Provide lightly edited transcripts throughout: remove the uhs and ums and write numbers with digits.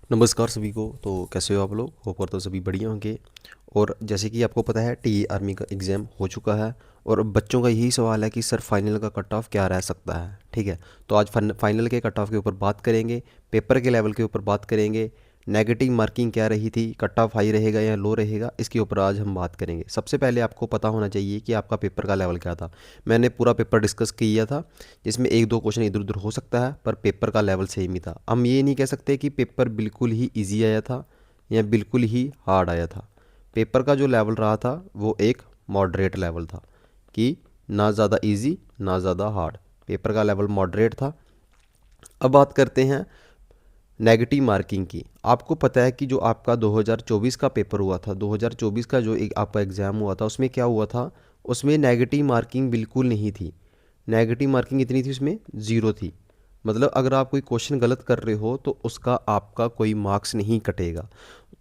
नमस्कार सभी को। तो कैसे हो आप लोग? होप करता हूँ सभी बढ़िया होंगे। और जैसे कि आपको पता है टी आर्मी का एग्ज़ाम हो चुका है और अब बच्चों का यही सवाल है कि सर फाइनल का कट ऑफ क्या रह सकता है। ठीक है, तो आज फाइनल के कट ऑफ के ऊपर बात करेंगे, पेपर के लेवल के ऊपर बात करेंगे, नेगेटिव मार्किंग क्या रही थी, कट ऑफ हाई रहेगा या लो रहेगा, इसके ऊपर आज हम बात करेंगे। सबसे पहले आपको पता होना चाहिए कि आपका पेपर का लेवल क्या था। मैंने पूरा पेपर डिस्कस किया था, जिसमें एक दो क्वेश्चन इधर उधर हो सकता है, पर पेपर का लेवल सेम ही था। हम ये नहीं कह सकते कि पेपर बिल्कुल ही इजी आया था या बिल्कुल ही हार्ड आया था। पेपर का जो लेवल रहा था वो एक मॉडरेट लेवल था, कि ना ज़्यादा इजी ना ज़्यादा हार्ड। पेपर का लेवल मॉडरेट था। अब बात करते हैं नेगेटिव मार्किंग की। आपको पता है कि जो आपका 2024 का पेपर हुआ था, 2024 का जो एक आपका एग्ज़ाम हुआ था, उसमें क्या हुआ था, उसमें नेगेटिव मार्किंग बिल्कुल नहीं थी। नेगेटिव मार्किंग इतनी थी, उसमें ज़ीरो थी। मतलब अगर आप कोई क्वेश्चन गलत कर रहे हो तो उसका आपका कोई मार्क्स नहीं कटेगा।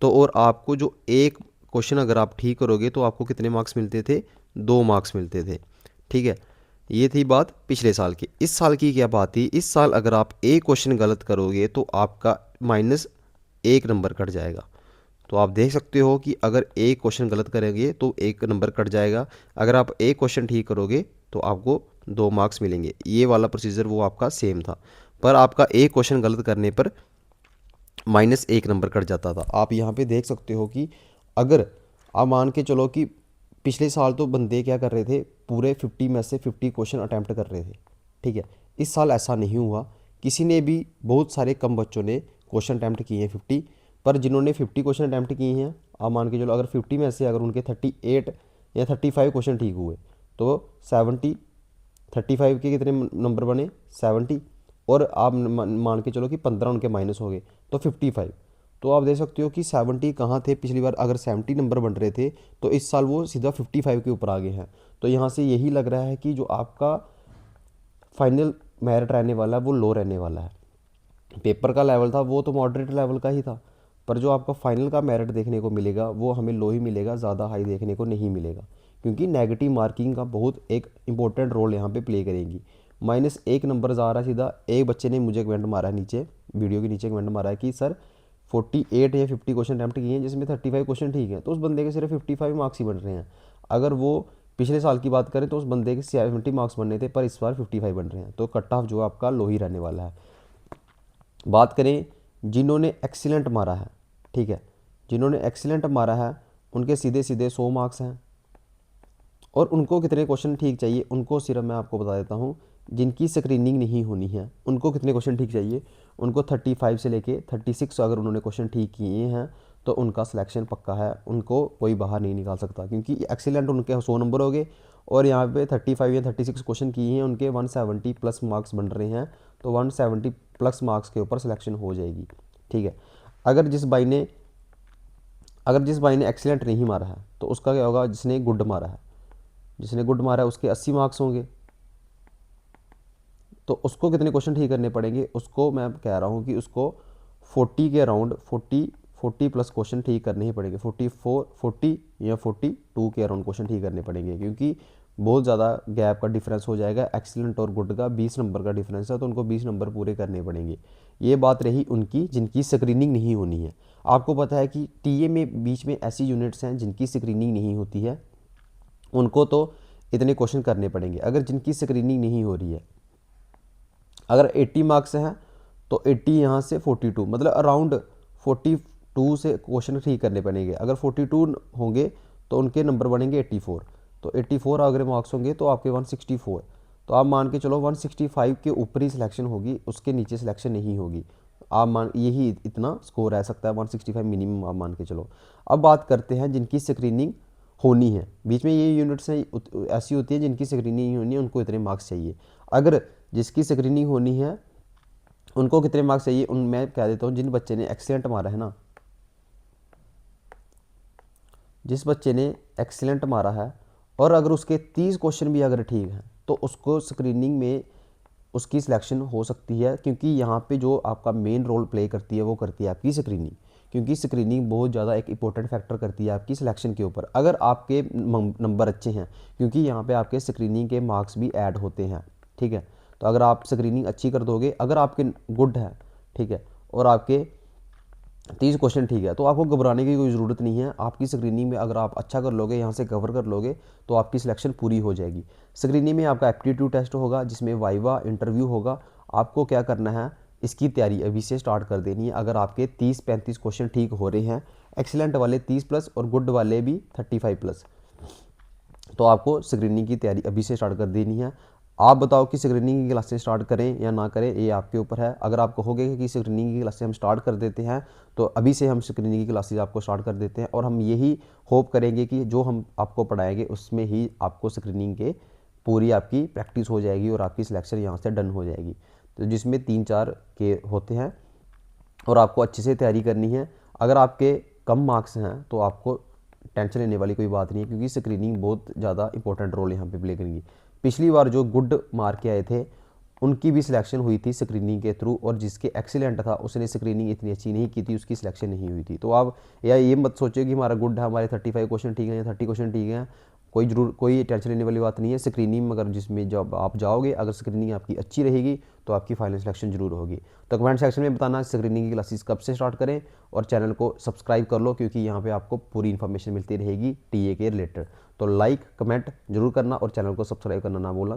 तो और आपको जो एक क्वेश्चन अगर आप ठीक करोगे तो आपको कितने मार्क्स मिलते थे? 2 मार्क्स मिलते थे। ठीक है, ये थी बात पिछले साल की। इस साल की क्या बात थी, इस साल अगर आप एक क्वेश्चन गलत करोगे तो आपका -1 नंबर कट जाएगा। तो आप देख सकते हो कि अगर एक क्वेश्चन गलत करेंगे तो 1 नंबर कट जाएगा। अगर आप एक क्वेश्चन ठीक करोगे तो आपको 2 मार्क्स मिलेंगे। ये वाला प्रोसीजर वो आपका सेम था, पर आपका एक क्वेश्चन गलत करने पर -1 नंबर कट जाता था। आप यहाँ पे देख सकते हो कि अगर आप मान के चलो कि पिछले साल तो बंदे क्या कर रहे थे, पूरे 50 में से 50 क्वेश्चन अटैम्प्ट कर रहे थे। ठीक है, इस साल ऐसा नहीं हुआ। किसी ने भी, बहुत सारे कम बच्चों ने क्वेश्चन अटैम्प्ट किए हैं 50। पर जिन्होंने 50 क्वेश्चन अटैम्प्ट किए हैं, आप मान के चलो अगर 50 में से अगर उनके 38 या 35 क्वेश्चन ठीक हुए तो 70, 35 के कितने नंबर बने? 70। और आप मान के चलो कि 15 उनके माइनस हो गए तो 55। तो आप देख सकते हो कि 70 कहाँ थे पिछली बार, अगर 70 नंबर बन रहे थे तो इस साल वो सीधा 55 के ऊपर आ गए हैं। तो यहाँ से यही लग रहा है कि जो आपका फाइनल मेरिट रहने वाला है वो लो रहने वाला है। पेपर का लेवल था वो तो मॉडरेट लेवल का ही था, पर जो आपका फाइनल का मेरिट देखने को मिलेगा वो हमें लो ही मिलेगा, ज़्यादा हाई देखने को नहीं मिलेगा। क्योंकि नेगेटिव मार्किंग का बहुत एक इंपॉर्टेंट रोल यहाँ पे प्ले करेगी। -1 नंबर जा रहा है सीधा। एक बच्चे ने मुझे कमेंट मारा है नीचे, वीडियो के नीचे कमेंट मारा है कि सर 48 या 50 क्वेश्चन अटैम्प्ट किए हैं जिसमें 35 क्वेश्चन ठीक है, तो उस बंदे के सिर्फ 55 मार्क्स ही बन रहे हैं। अगर वो पिछले साल की बात करें तो उस बंदे के 70 मार्क्स बनने थे, पर इस बार 55 बन रहे हैं। तो कट ऑफ जो आपका लो ही रहने वाला है। बात करें जिन्होंने एक्सीलेंट मारा है, ठीक है, जिन्होंने एक्सीलेंट मारा है उनके सीधे सीधे 100 मार्क्स हैं। और उनको कितने क्वेश्चन ठीक चाहिए, उनको सिर्फ मैं आपको बता देता हूँ। जिनकी स्क्रीनिंग नहीं होनी है उनको कितने क्वेश्चन ठीक चाहिए? उनको 35 से लेके 36 अगर उन्होंने क्वेश्चन ठीक किए हैं तो उनका सिलेक्शन पक्का है, उनको कोई बाहर नहीं निकाल सकता। क्योंकि एक्सीलेंट उनके 100 नंबर हो गए और यहाँ पे 35 या 36 क्वेश्चन किए हैं, उनके 170 प्लस मार्क्स बन रहे हैं। तो 170 प्लस मार्क्स के ऊपर सिलेक्शन हो जाएगी। ठीक है, अगर जिस भाई ने अगर जिस भाई ने एक्सीलेंट नहीं मारा है तो उसका क्या होगा? जिसने गुड मारा है, जिसने गुड मारा है उसके 80 मार्क्स होंगे। तो उसको कितने क्वेश्चन ठीक करने पड़ेंगे? उसको मैं कह रहा हूँ कि उसको 40 के अराउंड 40 प्लस क्वेश्चन ठीक करने ही पड़ेंगे। 40 या 42 के अराउंड क्वेश्चन ठीक करने पड़ेंगे, क्योंकि बहुत ज़्यादा गैप का डिफरेंस हो जाएगा। एक्सीलेंट और गुड का 20 नंबर का डिफरेंस है, तो उनको 20 नंबर पूरे करने पड़ेंगे। ये बात रही उनकी जिनकी स्क्रीनिंग नहीं होनी है। आपको पता है कि टीए में बीच में ऐसी यूनिट्स हैं जिनकी स्क्रीनिंग नहीं होती है, उनको तो इतने क्वेश्चन करने पड़ेंगे। अगर जिनकी स्क्रीनिंग नहीं हो रही है, अगर 80 मार्क्स हैं तो 80 यहाँ से 42, मतलब अराउंड 42 से क्वेश्चन ठीक करने पड़ेंगे। अगर 42 होंगे तो उनके नंबर बनेंगे 84। तो 84 अगर मार्क्स होंगे तो आपके 164। तो आप मान के चलो 165 के ऊपर ही सिलेक्शन होगी, उसके नीचे सिलेक्शन नहीं होगी। आप मान यही इतना स्कोर रह सकता है, 165 मिनिमम आप मान के चलो। अब बात करते हैं जिनकी स्क्रीनिंग होनी है। बीच में ये यूनिट्स हैं ऐसी होती है जिनकी स्क्रीनिंग नहीं होनी है, उनको इतने मार्क्स चाहिए। अगर जिसकी स्क्रीनिंग होनी है उनको कितने मार्क्स चाहिए? उन मैं कह देता हूँ, जिन बच्चे ने एक्सीलेंट मारा है ना, जिस बच्चे ने एक्सीलेंट मारा है और अगर उसके 30 क्वेश्चन भी अगर ठीक हैं तो उसको स्क्रीनिंग में उसकी सिलेक्शन हो सकती है। क्योंकि यहाँ पे जो आपका मेन रोल प्ले करती है वो करती है आपकी स्क्रीनिंग। क्योंकि स्क्रीनिंग बहुत ज़्यादा एक इंपॉर्टेंट फैक्टर करती है आपकी सिलेक्शन के ऊपर। अगर आपके नंबर अच्छे हैं, क्योंकि यहाँ पे आपके स्क्रीनिंग के मार्क्स भी ऐड होते हैं। ठीक है, तो अगर आप स्क्रीनिंग अच्छी कर दोगे, अगर आपके गुड है, ठीक है, और आपके 30 क्वेश्चन ठीक है, तो आपको घबराने की कोई ज़रूरत नहीं है। आपकी स्क्रीनिंग में अगर आप अच्छा कर लोगे, यहाँ से कवर कर लोगे, तो आपकी सिलेक्शन पूरी हो जाएगी। स्क्रीनिंग में आपका एप्टीट्यूड टेस्ट होगा, जिसमें वाइवा इंटरव्यू होगा। आपको क्या करना है, इसकी तैयारी अभी से स्टार्ट कर देनी है। अगर आपके 30-35 क्वेश्चन ठीक हो रहे हैं, एक्सीलेंट वाले 30 प्लस और गुड वाले भी 35 प्लस, तो आपको स्क्रीनिंग की तैयारी अभी से स्टार्ट कर देनी है। आप बताओ कि स्क्रीनिंग की क्लासेस स्टार्ट करें या ना करें, ये आपके ऊपर है। अगर आप कहोगे कि स्क्रीनिंग की क्लासेस हम स्टार्ट कर देते हैं, तो अभी से हम स्क्रीनिंग की क्लासेस आपको स्टार्ट कर देते हैं, और हम यही होप करेंगे कि जो हम आपको पढ़ाएंगे उसमें ही आपको स्क्रीनिंग के पूरी आपकी प्रैक्टिस हो जाएगी और आपकी सिलेक्शन यहाँ से डन हो जाएगी। तो जिसमें 3-4 के होते हैं, और आपको अच्छे से तैयारी करनी है। अगर आपके कम मार्क्स हैं तो आपको टेंशन लेने वाली कोई बात नहीं है, क्योंकि स्क्रीनिंग बहुत ज़्यादा इंपॉर्टेंट रोल यहाँ पे प्ले करेंगी। पिछली बार जो गुड मार्क के आए थे, उनकी भी सिलेक्शन हुई थी स्क्रीनिंग के थ्रू, और जिसके एक्सीलेंट था उसने स्क्रीनिंग इतनी अच्छी नहीं की थी, उसकी सिलेक्शन नहीं हुई थी। तो आप या ये मत सोचिए कि हमारा गुड है, हमारे 35 क्वेश्चन ठीक हैं या 30 क्वेश्चन ठीक हैं, कोई टेंशन लेने वाली बात नहीं है। स्क्रीनिंग में अगर जिसमें जब आप जाओगे, अगर स्क्रीनिंग आपकी अच्छी रहेगी, तो आपकी फाइनल सिलेक्शन जरूर होगी। तो कमेंट सेक्शन में बताना स्क्रीनिंग की क्लासेस कब से स्टार्ट करें, और चैनल को सब्सक्राइब कर लो, क्योंकि यहाँ पे आपको पूरी इन्फॉर्मेशन मिलती रहेगी टीए के रिलेटेड। तो लाइक कमेंट जरूर करना और चैनल को सब्सक्राइब करना ना भूलना।